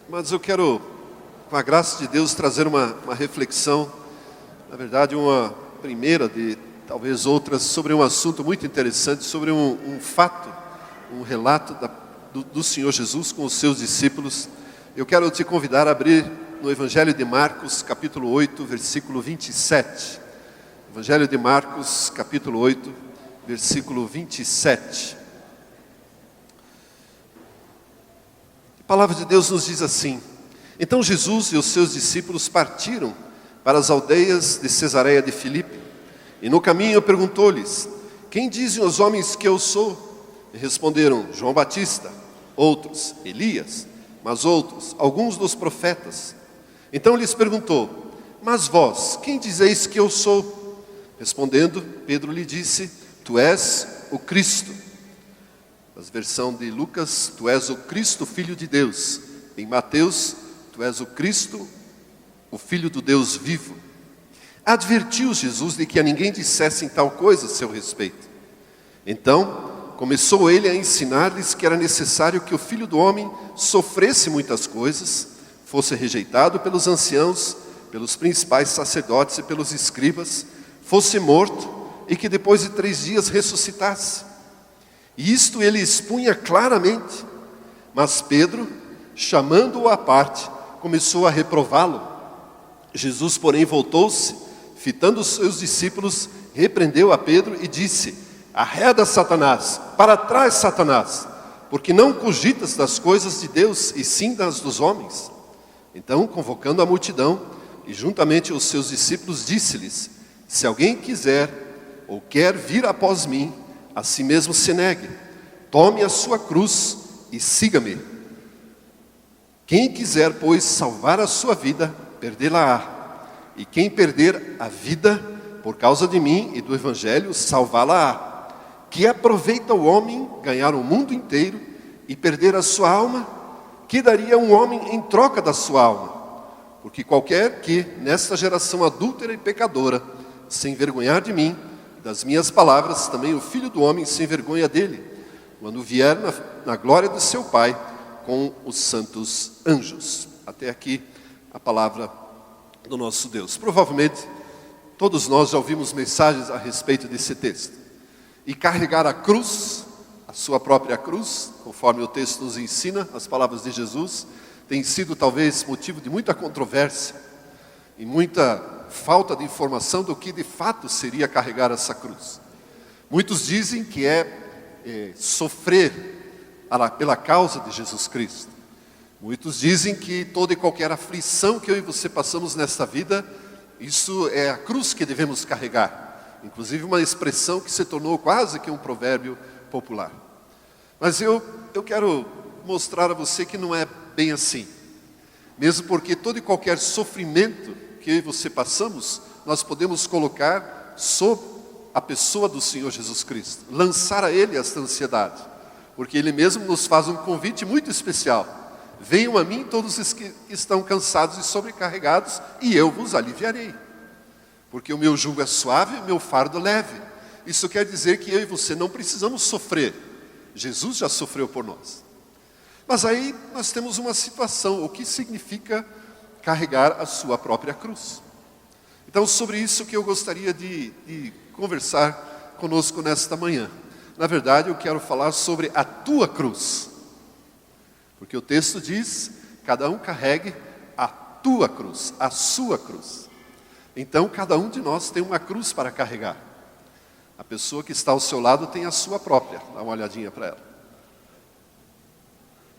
Mas eu quero, com a graça de Deus, trazer uma reflexão, na verdade uma primeira de talvez outras, sobre um assunto muito interessante, sobre um fato, um relato do Senhor Jesus com os seus discípulos. Eu quero te convidar a abrir no Evangelho de Marcos, capítulo 8, versículo 27. Evangelho de Marcos, capítulo 8, versículo 27. A palavra de Deus nos diz assim: Então Jesus e os seus discípulos partiram para as aldeias de Cesareia de Filipe, e no caminho perguntou-lhes: Quem dizem os homens que eu sou? E responderam: João Batista, outros Elias, mas outros alguns dos profetas. Então lhes perguntou: Mas vós, quem dizeis que eu sou? Respondendo, Pedro lhe disse: Tu és o Cristo. Na versão de Lucas, tu és o Cristo, Filho de Deus. Em Mateus, tu és o Cristo, o Filho do Deus vivo. Advertiu Jesus de que a ninguém dissessem tal coisa a seu respeito. Então, começou ele a ensinar-lhes que era necessário que o Filho do Homem sofresse muitas coisas, fosse rejeitado pelos anciãos, pelos principais sacerdotes e pelos escribas, fosse morto e que depois de 3 dias ressuscitasse. E isto ele expunha claramente, mas Pedro, chamando-o à parte, começou a reprová-lo. Jesus, porém, voltou-se, fitando os seus discípulos, repreendeu a Pedro e disse: Arreda, Satanás, para trás, Satanás, porque não cogitas das coisas de Deus, e sim das dos homens. Então, convocando a multidão, e juntamente os seus discípulos, disse-lhes: Se alguém quiser ou quer vir após mim, a si mesmo se negue, tome a sua cruz e siga-me. Quem quiser, pois, salvar a sua vida, perdê-la-á. E quem perder a vida, por causa de mim e do Evangelho, salvá-la-á. Que aproveita o homem ganhar o mundo inteiro e perder a sua alma? Que daria um homem em troca da sua alma? Porque qualquer que, nesta geração adúltera e pecadora, se envergonhar de mim, das minhas palavras, também o Filho do Homem se envergonha dele, quando vier na glória de seu Pai com os santos anjos. Até aqui a palavra do nosso Deus. Provavelmente todos nós já ouvimos mensagens a respeito desse texto. E carregar a cruz, a sua própria cruz, conforme o texto nos ensina, as palavras de Jesus, tem sido talvez motivo de muita controvérsia e muita falta de informação do que de fato seria carregar essa cruz. Muitos dizem que é sofrer pela causa de Jesus Cristo. Muitos dizem que toda e qualquer aflição que eu e você passamos nesta vida, isso é a cruz que devemos carregar. Inclusive uma expressão que se tornou quase que um provérbio popular. Mas eu quero mostrar a você que não é bem assim. Mesmo porque todo e qualquer sofrimento que eu e você passamos, nós podemos colocar sob a pessoa do Senhor Jesus Cristo, lançar a Ele esta ansiedade, porque Ele mesmo nos faz um convite muito especial: venham a mim todos os que estão cansados e sobrecarregados, e eu vos aliviarei, porque o meu jugo é suave e o meu fardo leve. Isso quer dizer que eu e você não precisamos sofrer, Jesus já sofreu por nós. Mas aí nós temos uma situação: o que significa carregar a sua própria cruz? Então, sobre isso que eu gostaria de conversar conosco nesta manhã. Na verdade, eu quero falar sobre a tua cruz, porque o texto diz: cada um carregue a tua cruz, a sua cruz. Então, cada um de nós tem uma cruz para carregar. A pessoa que está ao seu lado tem a sua própria. Dá uma olhadinha para ela.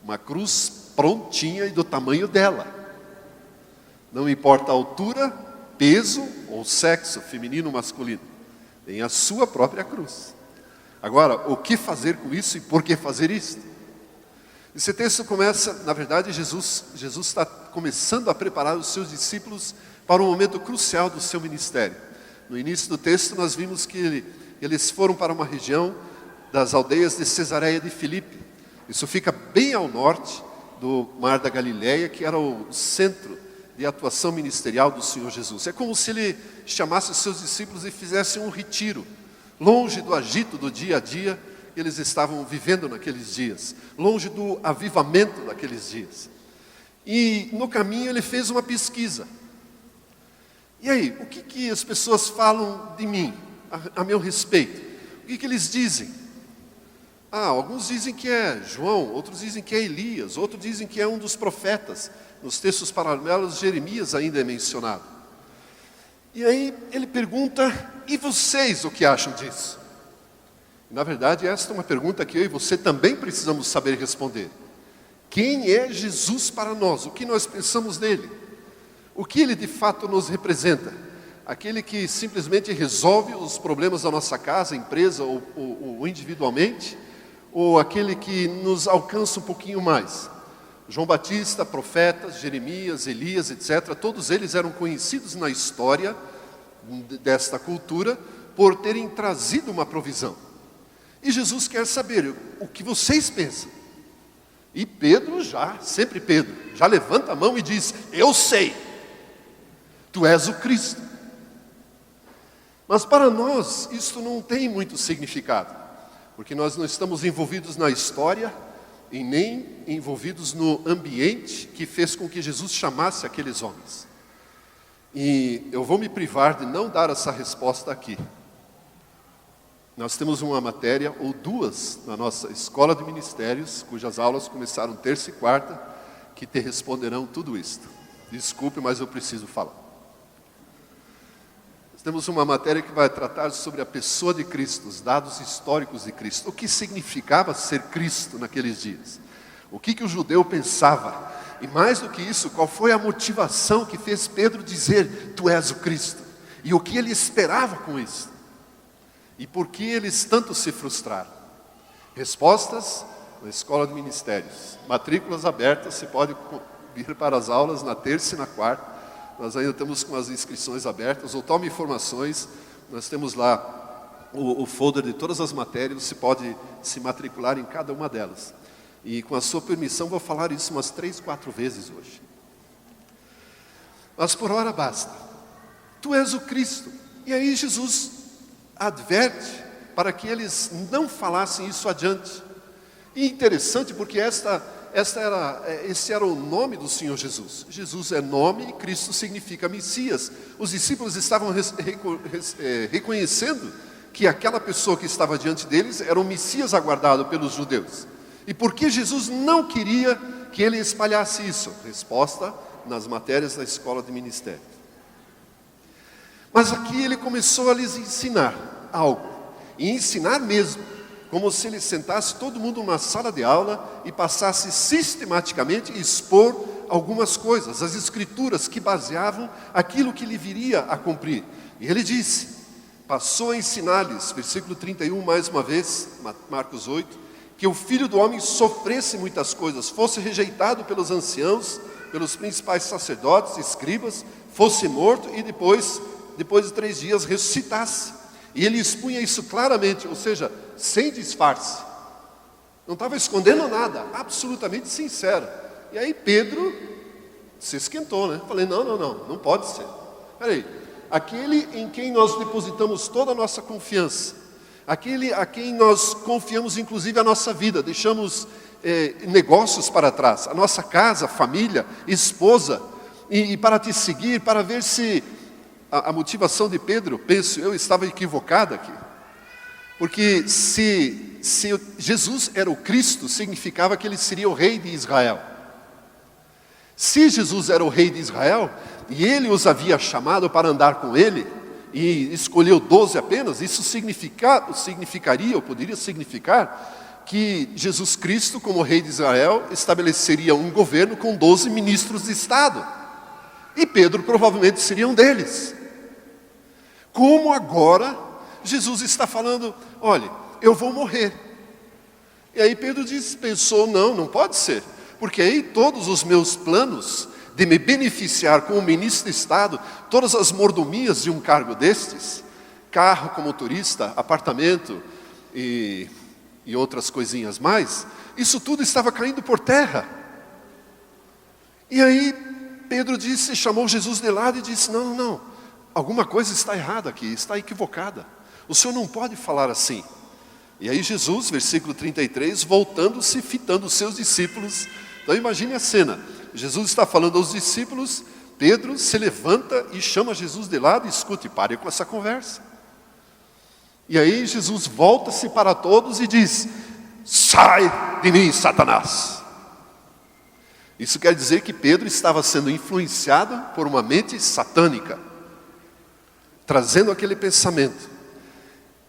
Uma cruz prontinha e do tamanho dela. Não importa a altura, peso ou sexo, feminino ou masculino. Tem a sua própria cruz. Agora, o que fazer com isso e por que fazer isso? Esse texto começa, na verdade, Jesus está começando a preparar os seus discípulos para um momento crucial do seu ministério. No início do texto nós vimos que eles foram para uma região das aldeias de Cesareia de Filipe. Isso fica bem ao norte do Mar da Galileia, que era o centro de atuação ministerial do Senhor Jesus. É como se ele chamasse os seus discípulos e fizesse um retiro, longe do agito do dia a dia que eles estavam vivendo naqueles dias, longe do avivamento daqueles dias. E no caminho ele fez uma pesquisa. E aí, o que as pessoas falam de mim, a meu respeito? O que eles dizem? Alguns dizem que é João, outros dizem que é Elias, outros dizem que é um dos profetas. Nos textos paralelos, Jeremias ainda é mencionado. E aí ele pergunta, e vocês o que acham disso? Na verdade, esta é uma pergunta que eu e você também precisamos saber responder. Quem é Jesus para nós? O que nós pensamos dele? O que ele de fato nos representa? Aquele que simplesmente resolve os problemas da nossa casa, empresa ou individualmente? Ou aquele que nos alcança um pouquinho mais? João Batista, profetas, Jeremias, Elias, etc. Todos eles eram conhecidos na história desta cultura por terem trazido uma provisão. E Jesus quer saber o que vocês pensam. E Pedro sempre Pedro, já levanta a mão e diz, eu sei, tu és o Cristo. Mas para nós, isso não tem muito significado, porque nós não estamos envolvidos na história e nem envolvidos no ambiente que fez com que Jesus chamasse aqueles homens. E eu vou me privar de não dar essa resposta aqui. Nós temos uma matéria ou duas na nossa escola de ministérios, cujas aulas começaram terça e quarta, que te responderão tudo isto. Desculpe, mas eu preciso falar. Nós temos uma matéria que vai tratar sobre a pessoa de Cristo, os dados históricos de Cristo. O que significava ser Cristo naqueles dias? O que o judeu pensava? E mais do que isso, qual foi a motivação que fez Pedro dizer, tu és o Cristo? E o que ele esperava com isso? E por que eles tanto se frustraram? Respostas na escola de ministérios. Matrículas abertas, você pode vir para as aulas na terça e na quarta. Nós ainda estamos com as inscrições abertas, ou tome informações. Nós temos lá o folder de todas as matérias, você pode se matricular em cada uma delas. E com a sua permissão, vou falar isso umas 3, 4 vezes hoje. Mas por hora basta. Tu és o Cristo. E aí Jesus adverte para que eles não falassem isso adiante. E interessante porque esse era o nome do Senhor Jesus. Jesus é nome e Cristo significa Messias. Os discípulos estavam reconhecendo que aquela pessoa que estava diante deles era o Messias aguardado pelos judeus. E por que Jesus não queria que ele espalhasse isso? Resposta nas matérias da escola de ministério. Mas aqui ele começou a lhes ensinar algo, e ensinar mesmo, como se ele sentasse todo mundo numa sala de aula e passasse sistematicamente a expor algumas coisas, as escrituras que baseavam aquilo que ele viria a cumprir. E ele disse, passou a ensinar-lhes, versículo 31 mais uma vez, Marcos 8, que o Filho do Homem sofresse muitas coisas, fosse rejeitado pelos anciãos, pelos principais sacerdotes, escribas, fosse morto e depois de 3 dias ressuscitasse. E ele expunha isso claramente, ou seja, sem disfarce. Não estava escondendo nada, absolutamente sincero. E aí Pedro se esquentou, né? Falei, não pode ser. Peraí, aquele em quem nós depositamos toda a nossa confiança, aquele a quem nós confiamos inclusive a nossa vida, deixamos negócios para trás, a nossa casa, família, esposa, e para te seguir, para ver se a motivação de Pedro, penso eu, estava equivocada aqui. Porque se Jesus era o Cristo, significava que ele seria o rei de Israel. Se Jesus era o rei de Israel, e ele os havia chamado para andar com ele, e escolheu 12 apenas, isso significaria, ou poderia significar, que Jesus Cristo, como rei de Israel, estabeleceria um governo com 12 ministros de Estado. E Pedro provavelmente seria um deles. Como agora Jesus está falando, olha, eu vou morrer. E aí Pedro pensou, não pode ser. Porque aí todos os meus planos de me beneficiar como ministro de Estado, todas as mordomias de um cargo destes, carro com motorista, apartamento e outras coisinhas mais, isso tudo estava caindo por terra. E aí Pedro chamou Jesus de lado e disse, não, alguma coisa está errada aqui, está equivocada. O senhor não pode falar assim. E aí Jesus, versículo 33, voltando-se, fitando os seus discípulos. Então imagine a cena, Jesus está falando aos discípulos, Pedro se levanta e chama Jesus de lado e escute, pare com essa conversa. E aí Jesus volta-se para todos e diz, sai de mim, Satanás. Isso quer dizer que Pedro estava sendo influenciado por uma mente satânica, trazendo aquele pensamento.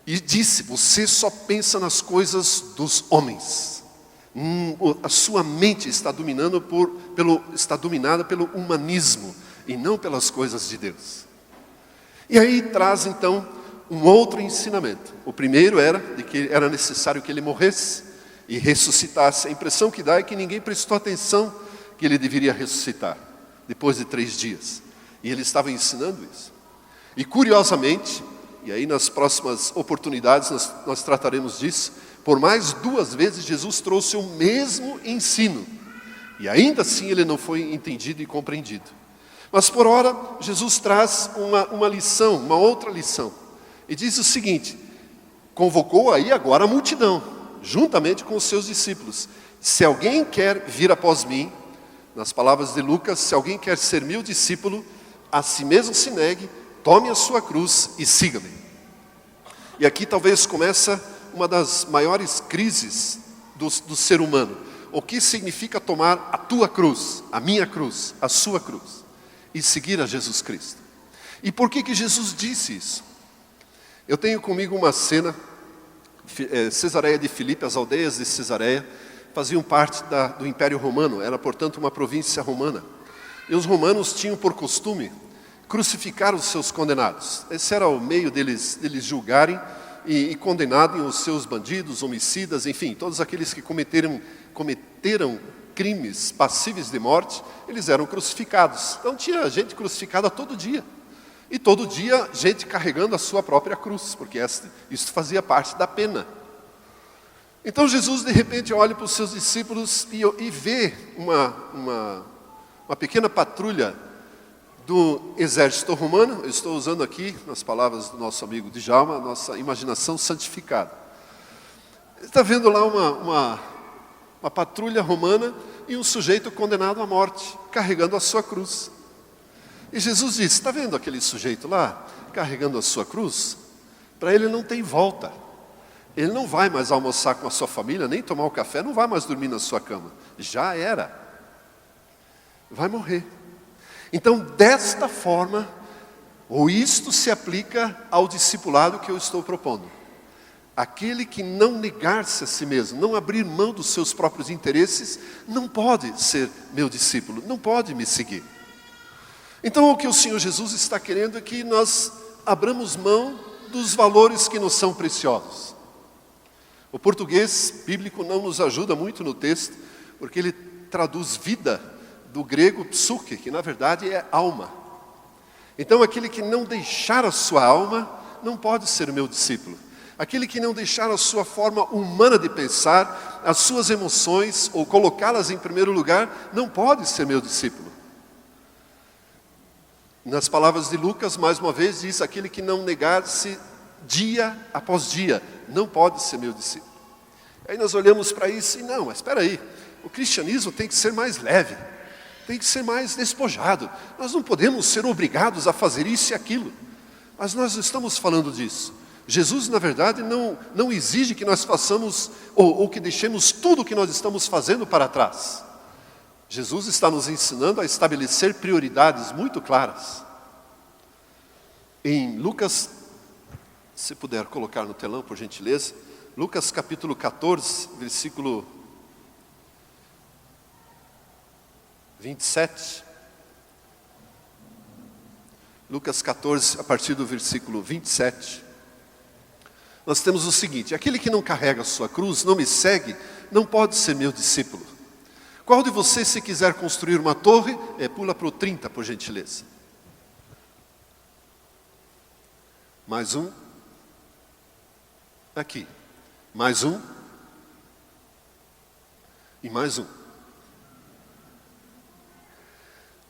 E disse, você só pensa nas coisas dos homens. A sua mente está está dominada pelo humanismo e não pelas coisas de Deus. E aí traz então um outro ensinamento. O primeiro era de que era necessário que ele morresse e ressuscitasse. A impressão que dá é que ninguém prestou atenção que ele deveria ressuscitar depois de 3 dias. E ele estava ensinando isso. E curiosamente, e aí nas próximas oportunidades nós trataremos disso, por mais 2 vezes Jesus trouxe o mesmo ensino. E ainda assim ele não foi entendido e compreendido. Mas por ora, Jesus traz uma lição, uma outra lição. E diz o seguinte, convocou aí agora a multidão, juntamente com os seus discípulos. Se alguém quer vir após mim, nas palavras de Lucas, se alguém quer ser meu discípulo, a si mesmo se negue, tome a sua cruz e siga-me. E aqui talvez começa uma das maiores crises do ser humano. O que significa tomar a tua cruz, a minha cruz, a sua cruz, e seguir a Jesus Cristo? E por que Jesus disse isso? Eu tenho comigo uma cena, Cesareia de Filipe, as aldeias de Cesareia, faziam parte do Império Romano, era portanto uma província romana. E os romanos tinham por costume crucificar os seus condenados. Esse era o meio deles julgarem e condenarem os seus bandidos, homicidas, enfim, todos aqueles que cometeram crimes passíveis de morte, eles eram crucificados. Então tinha gente crucificada todo dia. E todo dia gente carregando a sua própria cruz, porque isso fazia parte da pena. Então Jesus de repente olha para os seus discípulos e vê uma pequena patrulha do exército romano. Eu estou usando aqui, nas palavras do nosso amigo Djalma, a nossa imaginação santificada. Ele está vendo lá uma patrulha romana e um sujeito condenado à morte, carregando a sua cruz. E Jesus disse, está vendo aquele sujeito lá, carregando a sua cruz? Para ele não tem volta. Ele não vai mais almoçar com a sua família, nem tomar o café, não vai mais dormir na sua cama. Já era. Vai morrer. Então, desta forma, ou isto se aplica ao discipulado que eu estou propondo. Aquele que não negar-se a si mesmo, não abrir mão dos seus próprios interesses, não pode ser meu discípulo, não pode me seguir. Então o que o Senhor Jesus está querendo é que nós abramos mão dos valores que nos são preciosos. O português bíblico não nos ajuda muito no texto, porque ele traduz vida do grego psuche, que na verdade é alma. Então aquele que não deixar a sua alma, não pode ser meu discípulo. Aquele que não deixar a sua forma humana de pensar, as suas emoções, ou colocá-las em primeiro lugar, não pode ser meu discípulo. Nas palavras de Lucas, mais uma vez, diz, aquele que não negar-se dia após dia, não pode ser meu discípulo. Aí nós olhamos para isso e não, mas espera aí, o cristianismo tem que ser mais leve, tem que ser mais despojado. Nós não podemos ser obrigados a fazer isso e aquilo. Mas nós não estamos falando disso. Jesus, na verdade, não exige que nós façamos ou que deixemos tudo o que nós estamos fazendo para trás. Jesus está nos ensinando a estabelecer prioridades muito claras. Em Lucas, se puder colocar no telão, por gentileza, Lucas capítulo 14, versículo 27. Lucas 14, a partir do versículo 27. Nós temos o seguinte, aquele que não carrega a sua cruz, não me segue, não pode ser meu discípulo. Qual de vocês, se quiser construir uma torre, pula para o 30, por gentileza. Mais um. Aqui. Mais um. E mais um.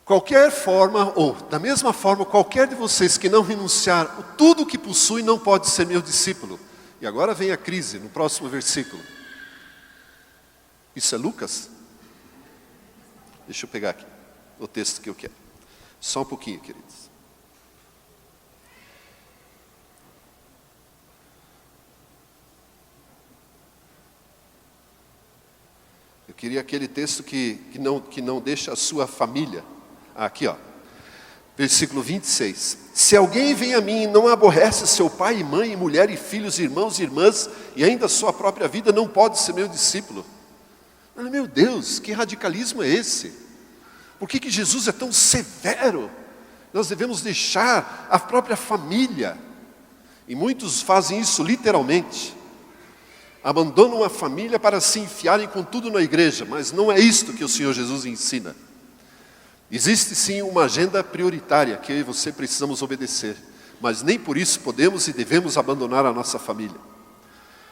Qualquer forma, ou da mesma forma, qualquer de vocês que não renunciar a tudo que possui, não pode ser meu discípulo. E agora vem a crise, no próximo versículo. Isso é Lucas? Deixa eu pegar aqui o texto que eu quero. Só um pouquinho, queridos. Eu queria aquele texto que não deixa a sua família. Aqui, ó. Versículo 26. Se alguém vem a mim e não aborrece seu pai e mãe, e mulher e filhos, irmãos e irmãs, e ainda sua própria vida, não pode ser meu discípulo. Meu Deus, que radicalismo é esse? Por que Jesus é tão severo? Nós devemos deixar a própria família. E muitos fazem isso literalmente. Abandonam a família para se enfiarem com tudo na igreja, mas não é isto que o Senhor Jesus ensina. Existe sim uma agenda prioritária que eu e você precisamos obedecer, mas nem por isso podemos e devemos abandonar a nossa família.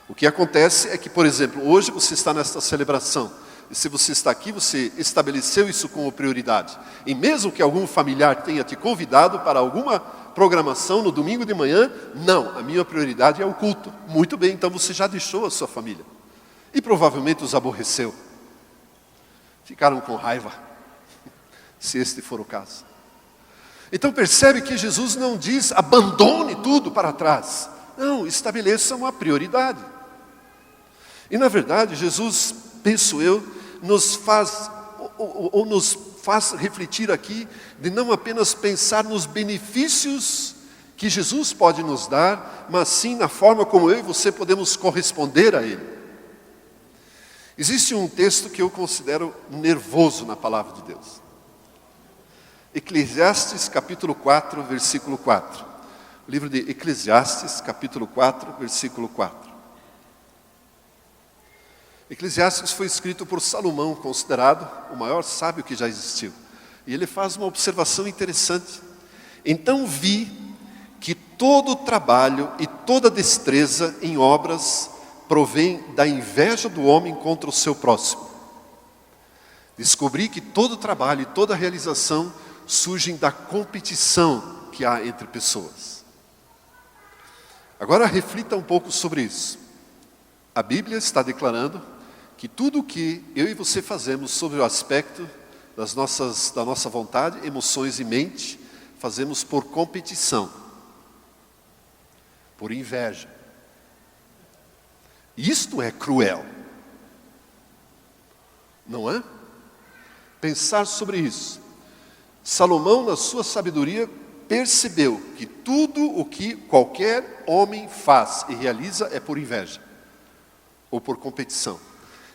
O que acontece é que, por exemplo, hoje você está nesta celebração, e se você está aqui, você estabeleceu isso como prioridade. E mesmo que algum familiar tenha te convidado para alguma programação no domingo de manhã, não, a minha prioridade é o culto. Muito bem, então você já deixou a sua família. E provavelmente os aborreceu. Ficaram com raiva, se este for o caso. Então percebe que Jesus não diz, abandone tudo para trás. Não, estabeleça uma prioridade. E na verdade, Jesus, penso eu, nos faz refletir aqui de não apenas pensar nos benefícios que Jesus pode nos dar, mas sim na forma como eu e você podemos corresponder a Ele. Existe um texto que eu considero nervoso na palavra de Deus. Eclesiastes capítulo 4, versículo 4. O livro de Eclesiastes, capítulo 4, versículo 4. Eclesiastes foi escrito por Salomão, considerado o maior sábio que já existiu. E ele faz uma observação interessante. Então vi que todo trabalho e toda destreza em obras provém da inveja do homem contra o seu próximo. Descobri que todo trabalho e toda realização surgem da competição que há entre pessoas. Agora reflita um pouco sobre isso. A Bíblia está declarando que tudo o que eu e você fazemos sobre o aspecto da nossa vontade, emoções e mente, fazemos por competição, por inveja. Isto é cruel, não é? Pensar sobre isso. Salomão, na sua sabedoria, percebeu que tudo o que qualquer homem faz e realiza é por inveja ou por competição.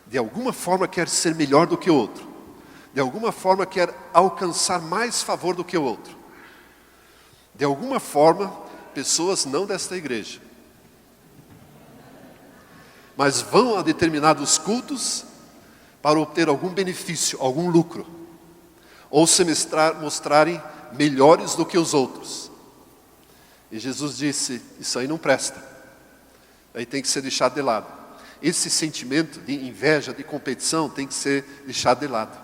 De alguma forma quer ser melhor do que o outro. De alguma forma quer alcançar mais favor do que o outro. De alguma forma, pessoas não desta igreja, mas vão a determinados cultos para obter algum benefício, algum lucro. Ou se mostrarem melhores do que os outros. E Jesus disse, isso aí não presta. Aí tem que ser deixado de lado. Esse sentimento de inveja, de competição, tem que ser deixado de lado.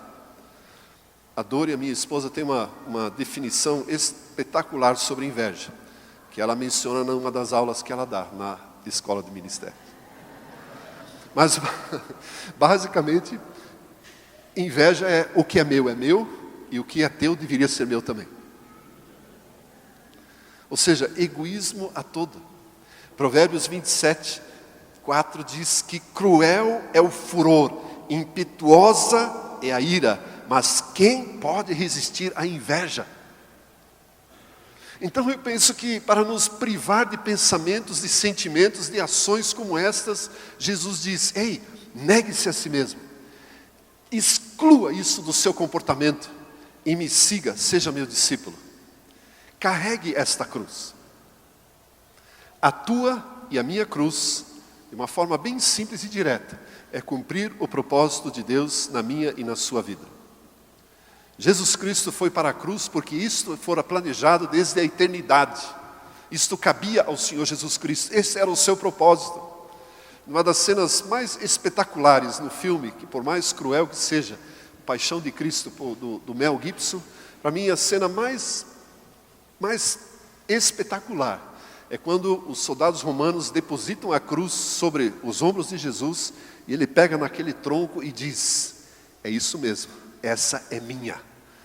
A Dori, a minha esposa, tem uma definição espetacular sobre inveja, que ela menciona numa das aulas que ela dá na escola de ministério. Mas, basicamente, inveja é o que é meu, e o que é teu deveria ser meu também. Ou seja, egoísmo a todo. Provérbios 27, 4 diz que cruel é o furor, impetuosa é a ira, mas quem pode resistir à inveja? Então eu penso que para nos privar de pensamentos, de sentimentos, de ações como estas, Jesus diz, ei, negue-se a si mesmo. Exclua isso do seu comportamento e me siga, seja meu discípulo. Carregue esta cruz. A tua e a minha cruz, de uma forma bem simples e direta, é cumprir o propósito de Deus na minha e na sua vida. Jesus Cristo foi para a cruz porque isto fora planejado desde a eternidade. Isto cabia ao Senhor Jesus Cristo. Esse era o seu propósito. Uma das cenas mais espetaculares no filme, que por mais cruel que seja, Paixão de Cristo, do Mel Gibson, para mim a cena mais espetacular é quando os soldados romanos depositam a cruz sobre os ombros de Jesus e ele pega naquele tronco e diz, é isso mesmo, essa é minha,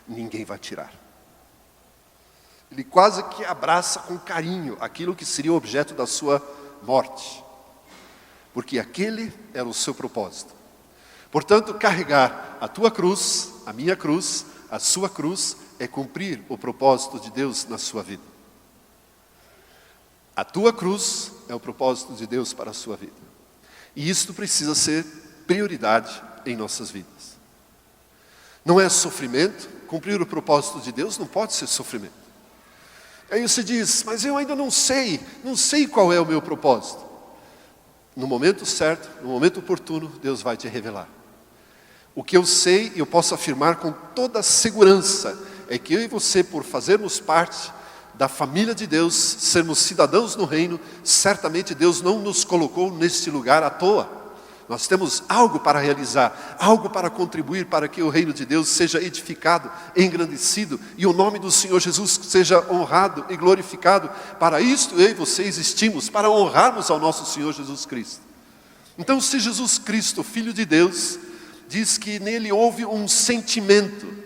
ninguém vai tirar. Ele quase que abraça com carinho aquilo que seria o objeto da sua morte, porque aquele era o seu propósito. Portanto, carregar a tua cruz, a minha cruz, a sua cruz, é cumprir o propósito de Deus na sua vida. A tua cruz é o propósito de Deus para a sua vida. E isto precisa ser prioridade em nossas vidas. Não é sofrimento, cumprir o propósito de Deus não pode ser sofrimento. Aí você diz, mas eu ainda não sei qual é o meu propósito. No momento certo, no momento oportuno, Deus vai te revelar. O que eu sei, eu posso afirmar com toda segurança, é que eu e você, por fazermos parte da família de Deus, sermos cidadãos no reino, certamente Deus não nos colocou neste lugar à toa. Nós temos algo para realizar, algo para contribuir para que o reino de Deus seja edificado, engrandecido, e o nome do Senhor Jesus seja honrado e glorificado. Para isto eu e você existimos, para honrarmos ao nosso Senhor Jesus Cristo. Então, se Jesus Cristo, Filho de Deus, diz que nele houve um sentimento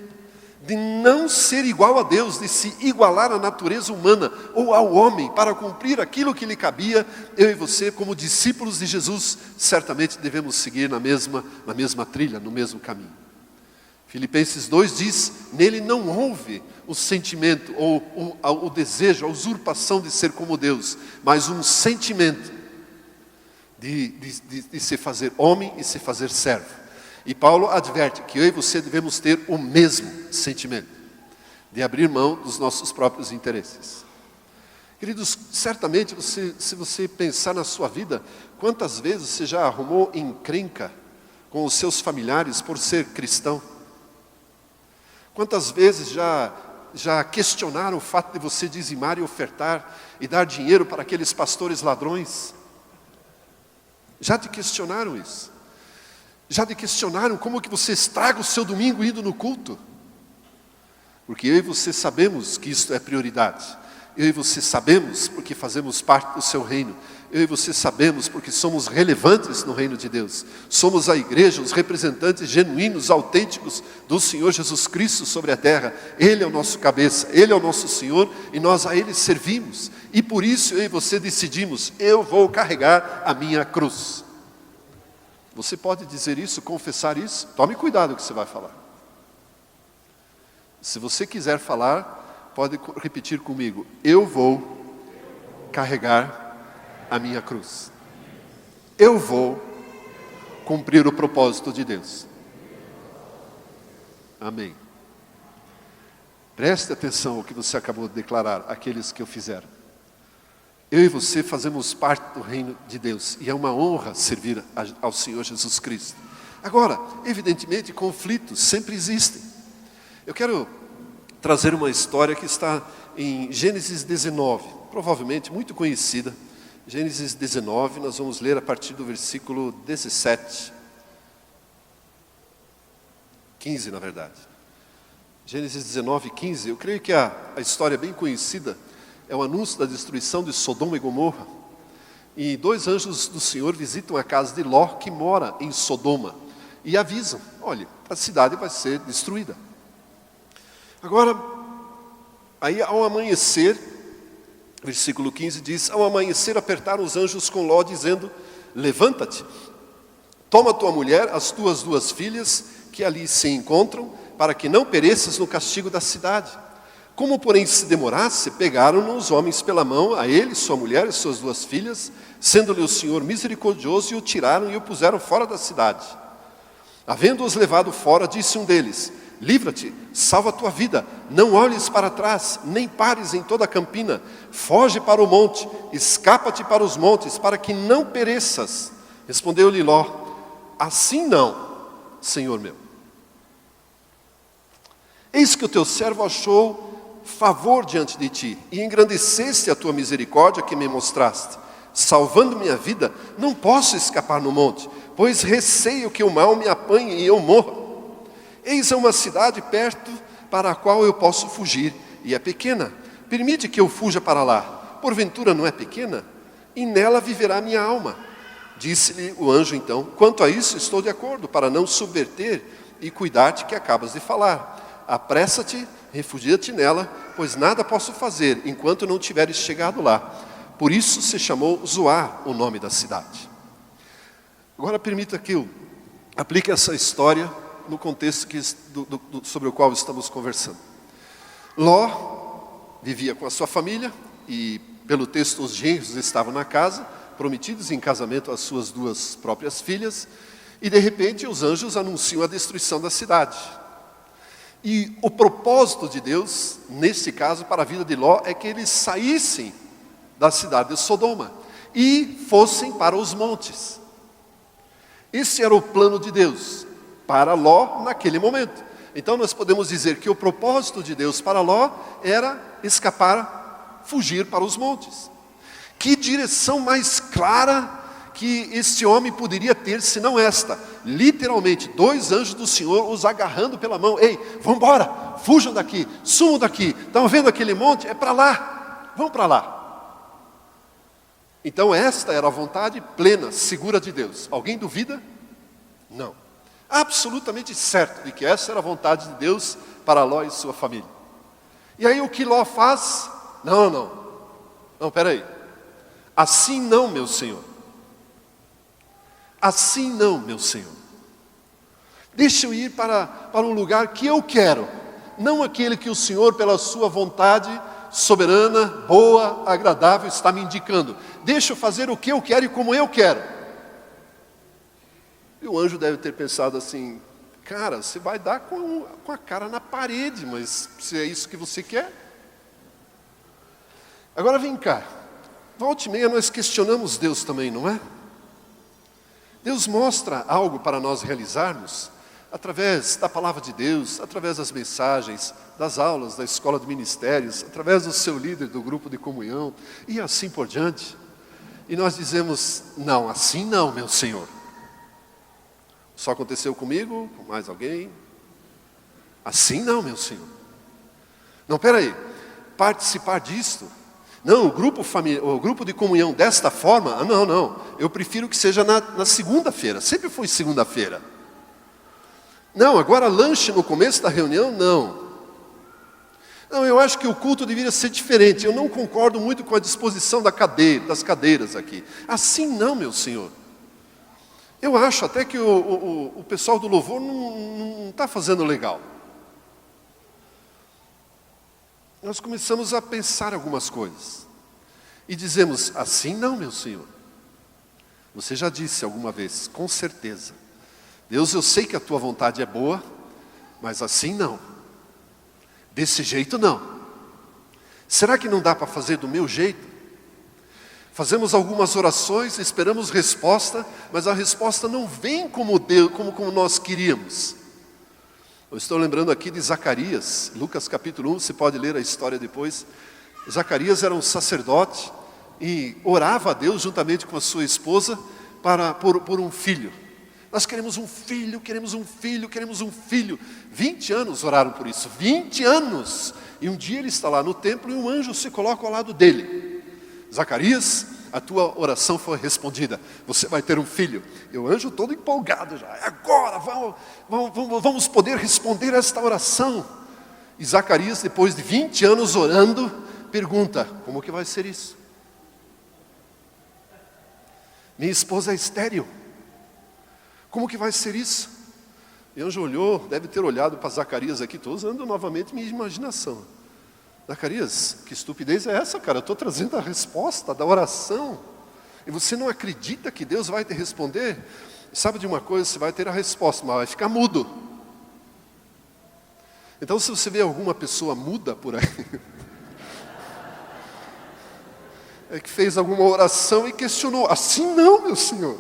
de não ser igual a Deus, de se igualar à natureza humana ou ao homem para cumprir aquilo que lhe cabia, eu e você, como discípulos de Jesus, certamente devemos seguir na mesma trilha, no mesmo caminho. Filipenses 2 diz, nele não houve o sentimento ou o desejo, a usurpação de ser como Deus, mas um sentimento de se fazer homem e se fazer servo. E Paulo adverte que eu e você devemos ter o mesmo sentimento, de abrir mão dos nossos próprios interesses. Queridos, certamente, se você pensar na sua vida, quantas vezes você já arrumou encrenca com os seus familiares por ser cristão? Quantas vezes já questionaram o fato de você dizimar e ofertar e dar dinheiro para aqueles pastores ladrões? Já te questionaram isso? Já te questionaram como que você estraga o seu domingo indo no culto? Porque eu e você sabemos que isto é prioridade. Eu e você sabemos porque fazemos parte do seu reino. Eu e você sabemos porque somos relevantes no reino de Deus. Somos a igreja, os representantes genuínos, autênticos do Senhor Jesus Cristo sobre a terra. Ele é o nosso cabeça, Ele é o nosso Senhor e nós a Ele servimos. E por isso eu e você decidimos, eu vou carregar a minha cruz. Você pode dizer isso, confessar isso? Tome cuidado com o que você vai falar. Se você quiser falar, pode repetir comigo. Eu vou carregar a minha cruz. Eu vou cumprir o propósito de Deus. Amém. Preste atenção ao que você acabou de declarar, aqueles que o fizeram. Eu e você fazemos parte do reino de Deus e é uma honra servir ao Senhor Jesus Cristo. Agora, evidentemente, conflitos sempre existem. Eu quero trazer uma história que está em Gênesis 19, provavelmente muito conhecida. Gênesis 19, nós vamos ler a partir do versículo 17. 15, na verdade. Gênesis 19, 15. Eu creio que a história é bem conhecida. É o anúncio da destruição de Sodoma e Gomorra. E 2 anjos do Senhor visitam a casa de Ló, que mora em Sodoma. E avisam, olha, a cidade vai ser destruída. Agora, aí ao amanhecer, versículo 15 diz, ao amanhecer apertaram os anjos com Ló, dizendo, levanta-te, toma tua mulher, as tuas 2 filhas, que ali se encontram, para que não pereças no castigo da cidade. Como, porém, se demorasse, pegaram-no os homens pela mão, a ele, sua mulher e suas 2 filhas, sendo-lhe o Senhor misericordioso, e o tiraram e o puseram fora da cidade. Havendo-os levado fora, disse um deles, livra-te, salva a tua vida, não olhes para trás, nem pares em toda a campina, foge para o monte, escapa-te para os montes, para que não pereças. Respondeu-lhe Ló, assim não, Senhor meu. Eis que o teu servo achou favor diante de ti, e engrandeceste a tua misericórdia que me mostraste. Salvando minha vida, não posso escapar no monte, pois receio que o mal me apanhe e eu morra. Eis uma cidade perto para a qual eu posso fugir, e é pequena. Permite que eu fuja para lá. Porventura não é pequena? E nela viverá minha alma. Disse-lhe o anjo então, quanto a isso estou de acordo, para não subverter e cuidar-te que acabas de falar. Apressa-te, refugia-te nela, pois nada posso fazer enquanto não tiveres chegado lá. Por isso se chamou Zoar o nome da cidade. Agora permita que eu aplique essa história no contexto sobre o qual estamos conversando. Ló vivia com a sua família e, pelo texto, os genros estavam na casa, prometidos em casamento às suas duas próprias filhas, e de repente os anjos anunciam a destruição da cidade. E o propósito de Deus, nesse caso, para a vida de Ló, é que eles saíssem da cidade de Sodoma e fossem para os montes. Esse era o plano de Deus para Ló naquele momento. Então nós podemos dizer que o propósito de Deus para Ló era escapar, fugir para os montes. Que direção mais clara que este homem poderia ter, se não esta? Literalmente, 2 anjos do Senhor os agarrando pela mão. Ei, vão embora, fujam daqui, sumam daqui. Estão vendo aquele monte? É para lá, vão para lá. Então esta era a vontade plena, segura de Deus. Alguém duvida? Não. Absolutamente certo de que essa era a vontade de Deus para Ló e sua família. E aí o que Ló faz? Não, peraí. Assim não, meu Senhor. Assim não, meu Senhor. Deixa eu ir para um lugar que eu quero, não aquele que o Senhor, pela sua vontade soberana, boa, agradável, está me indicando. Deixa eu fazer o que eu quero e como eu quero. E o anjo deve ter pensado assim: cara, você vai dar com a cara na parede, mas se é isso que você quer. Agora vem cá, volta e meia nós questionamos Deus também, não é? Deus mostra algo para nós realizarmos através da palavra de Deus, através das mensagens, das aulas, da escola de ministérios, através do seu líder do grupo de comunhão e assim por diante. E nós dizemos: não, assim não, meu Senhor. Só aconteceu comigo, com mais alguém? Assim não, meu Senhor. Não, peraí, participar disto? Não, o grupo de comunhão desta forma? Não, eu prefiro que seja na segunda-feira, sempre foi segunda-feira. Não, agora lanche no começo da reunião? Não, eu acho que o culto deveria ser diferente, eu não concordo muito com a disposição das cadeiras aqui. Assim não, meu Senhor. Eu acho até que o pessoal do louvor não está fazendo legal. Nós começamos a pensar algumas coisas. E dizemos: assim não, meu Senhor. Você já disse alguma vez, com certeza: Deus, eu sei que a tua vontade é boa, mas assim não. Desse jeito não. Será que não dá para fazer do meu jeito? Fazemos algumas orações, esperamos resposta, mas a resposta não vem como nós queríamos. Eu estou lembrando aqui de Zacarias, Lucas capítulo 1, você pode ler a história depois. Zacarias era um sacerdote e orava a Deus juntamente com a sua esposa por um filho. Nós queremos um filho, queremos um filho, queremos um filho. 20 anos oraram por isso, 20 anos. E um dia ele está lá no templo e um anjo se coloca ao lado dele. Zacarias, a tua oração foi respondida, você vai ter um filho. E o anjo todo empolgado já: agora vamos poder responder esta oração. E Zacarias, depois de 20 anos orando, pergunta: como que vai ser isso? Minha esposa é estéril, como que vai ser isso? E o anjo olhou, deve ter olhado para Zacarias aqui, estou usando novamente minha imaginação. Zacarias, que estupidez é essa, cara? Eu estou trazendo a resposta da oração. E você não acredita que Deus vai te responder? Sabe de uma coisa? Você vai ter a resposta, mas vai ficar mudo. Então se você vê alguma pessoa muda por aí, é que fez alguma oração e questionou: assim não, meu Senhor.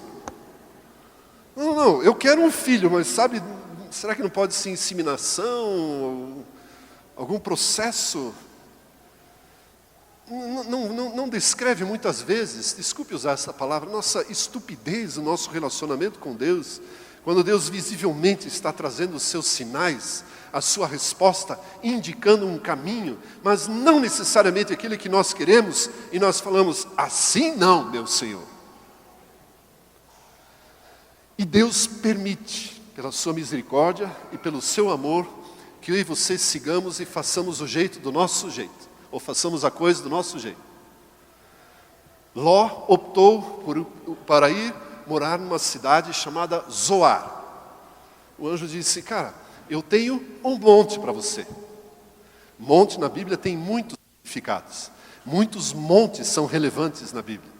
Não, eu quero um filho, mas sabe, será que não pode ser inseminação? Algum processo? Não descreve muitas vezes, desculpe usar essa palavra, nossa estupidez, o nosso relacionamento com Deus, quando Deus visivelmente está trazendo os seus sinais, a sua resposta, indicando um caminho, mas não necessariamente aquele que nós queremos, e nós falamos: assim não, meu Senhor. E Deus permite pela sua misericórdia e pelo seu amor, que eu e você sigamos e façamos o jeito do nosso jeito, ou façamos a coisa do nosso jeito. Ló optou para ir morar numa cidade chamada Zoar. O anjo disse, cara, eu tenho um monte para você. Monte na Bíblia tem muitos significados. Muitos montes são relevantes na Bíblia.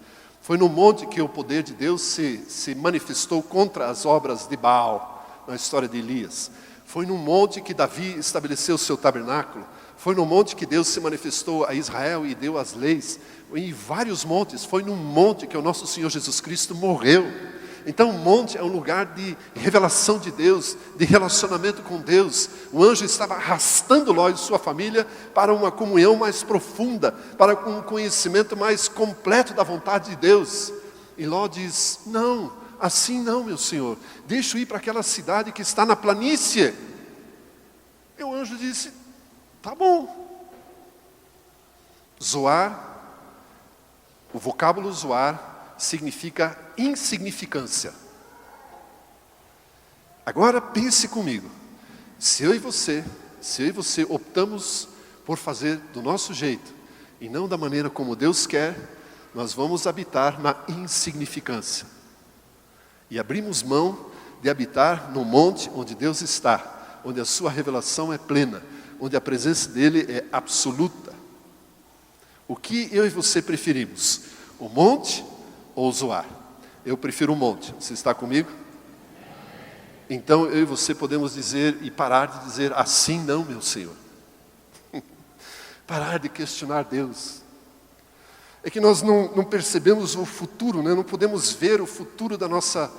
Foi no monte que o poder de Deus se manifestou contra as obras de Baal, na história de Elias. Foi no monte que Davi estabeleceu o seu tabernáculo. Foi no monte que Deus se manifestou a Israel e deu as leis. Em vários montes. Foi no monte que o nosso Senhor Jesus Cristo morreu. Então o monte é um lugar de revelação de Deus, de relacionamento com Deus. O anjo estava arrastando Ló e sua família para uma comunhão mais profunda, para um conhecimento mais completo da vontade de Deus. E Ló diz, não, assim não, meu Senhor, deixa eu ir para aquela cidade que está na planície. E o anjo disse, tá bom. Zoar, o vocábulo Zoar, significa insignificância. Agora pense comigo, se eu e você optamos por fazer do nosso jeito, e não da maneira como Deus quer, nós vamos habitar na insignificância. E abrimos mão de habitar no monte onde Deus está, onde a sua revelação é plena, onde a presença dele é absoluta. O que eu e você preferimos? O monte ou Zoar? Eu prefiro o monte. Você está comigo? Então eu e você podemos dizer e parar de dizer assim não, meu Senhor. Parar de questionar Deus. É que nós não percebemos o futuro, né? Não podemos ver o futuro da nossa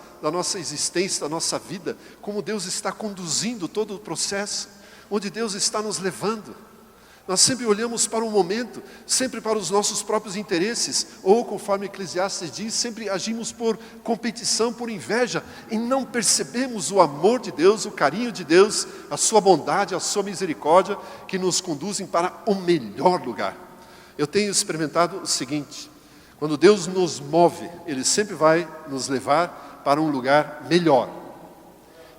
existência, da nossa vida, como Deus está conduzindo todo o processo, onde Deus está nos levando. Nós sempre olhamos para o momento, sempre para os nossos próprios interesses, ou conforme Eclesiastes diz, sempre agimos por competição, por inveja, e não percebemos o amor de Deus, o carinho de Deus, a sua bondade, a sua misericórdia, que nos conduzem para o melhor lugar. Eu tenho experimentado o seguinte, quando Deus nos move, Ele sempre vai nos levar para um lugar melhor.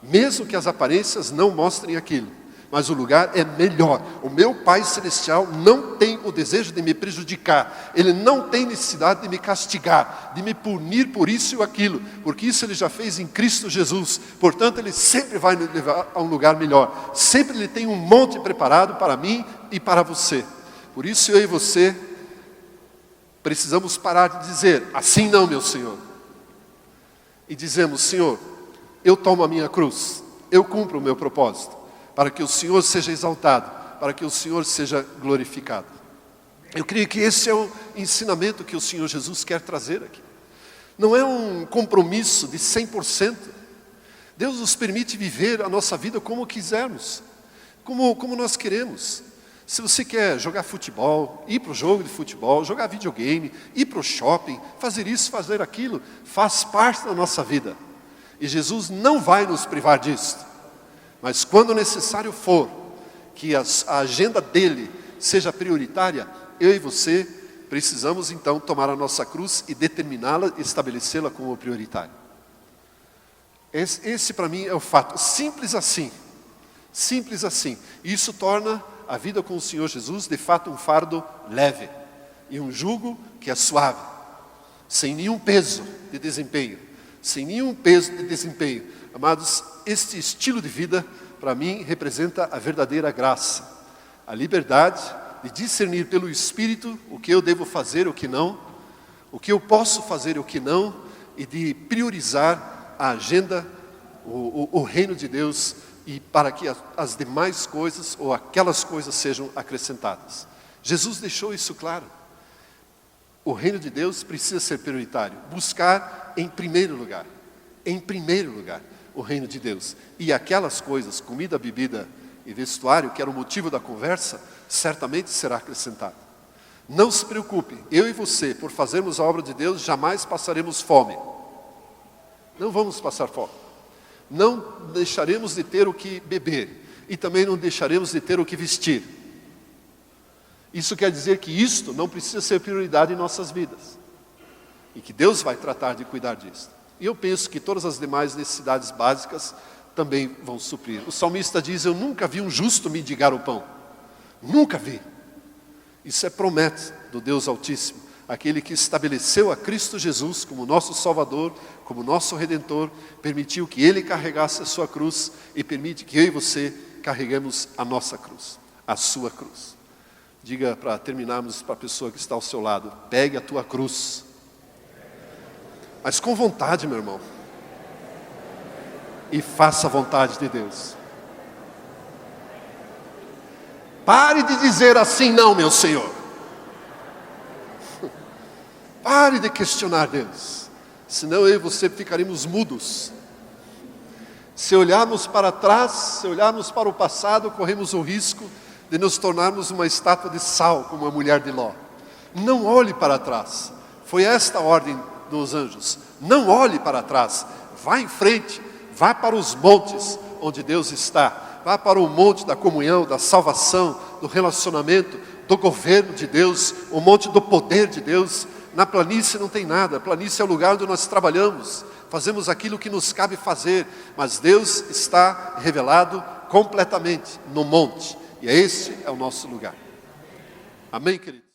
Mesmo que as aparências não mostrem aquilo. Mas o lugar é melhor. O meu Pai Celestial não tem o desejo de me prejudicar. Ele não tem necessidade de me castigar, de me punir por isso ou aquilo. Porque isso Ele já fez em Cristo Jesus. Portanto, Ele sempre vai me levar a um lugar melhor. Sempre Ele tem um monte preparado para mim e para você. Por isso eu e você precisamos parar de dizer, assim não, meu Senhor. E dizemos, Senhor, eu tomo a minha cruz. Eu cumpro o meu propósito. Para que o Senhor seja exaltado, para que o Senhor seja glorificado. Eu creio que esse é o ensinamento que o Senhor Jesus quer trazer aqui. Não é um compromisso de 100%. Deus nos permite viver a nossa vida como quisermos, como nós queremos. Se você quer jogar futebol, ir para o jogo de futebol, jogar videogame, ir para o shopping, fazer isso, fazer aquilo, faz parte da nossa vida. E Jesus não vai nos privar disso. Mas quando necessário for, que a agenda dele seja prioritária, eu e você precisamos então tomar a nossa cruz e determiná-la, estabelecê-la como prioritária. Esse para mim é o fato, simples assim. Simples assim. Isso torna a vida com o Senhor Jesus de fato um fardo leve e um jugo que é suave, sem nenhum peso de desempenho. Sem nenhum peso de desempenho. Amados, este estilo de vida, para mim, representa a verdadeira graça. A liberdade de discernir pelo Espírito o que eu devo fazer e o que não, o que eu posso fazer e o que não, e de priorizar a agenda, o reino de Deus, e para que as demais coisas, ou aquelas coisas sejam acrescentadas. Jesus deixou isso claro. O reino de Deus precisa ser prioritário. Buscar em primeiro lugar, o reino de Deus. E aquelas coisas, comida, bebida e vestuário, que era o motivo da conversa, certamente será acrescentado. Não se preocupe, eu e você, por fazermos a obra de Deus, jamais passaremos fome. Não vamos passar fome. Não deixaremos de ter o que beber. E também não deixaremos de ter o que vestir. Isso quer dizer que isto não precisa ser prioridade em nossas vidas. E que Deus vai tratar de cuidar disso. E eu penso que todas as demais necessidades básicas também vão suprir. O salmista diz: eu nunca vi um justo mendigar o pão. Nunca vi. Isso é promessa do Deus Altíssimo, aquele que estabeleceu a Cristo Jesus como nosso Salvador, como nosso Redentor, permitiu que Ele carregasse a sua cruz e permite que eu e você carreguemos a nossa cruz, a sua cruz. Diga, para terminarmos, para a pessoa que está ao seu lado: pegue a tua cruz. Mas com vontade, meu irmão. E faça a vontade de Deus. Pare de dizer assim: não, meu Senhor. Pare de questionar Deus. Senão eu e você ficaremos mudos. Se olharmos para trás, se olharmos para o passado, corremos o risco de nos tornarmos uma estátua de sal, como a mulher de Ló. Não olhe para trás. Foi esta a ordem dos anjos: não olhe para trás, vá em frente, vá para os montes onde Deus está, vá para o monte da comunhão, da salvação, do relacionamento, do governo de Deus, o monte do poder de Deus. Na planície não tem nada, a planície é o lugar onde nós trabalhamos, fazemos aquilo que nos cabe fazer, mas Deus está revelado completamente no monte, e esse é o nosso lugar. Amém, querido?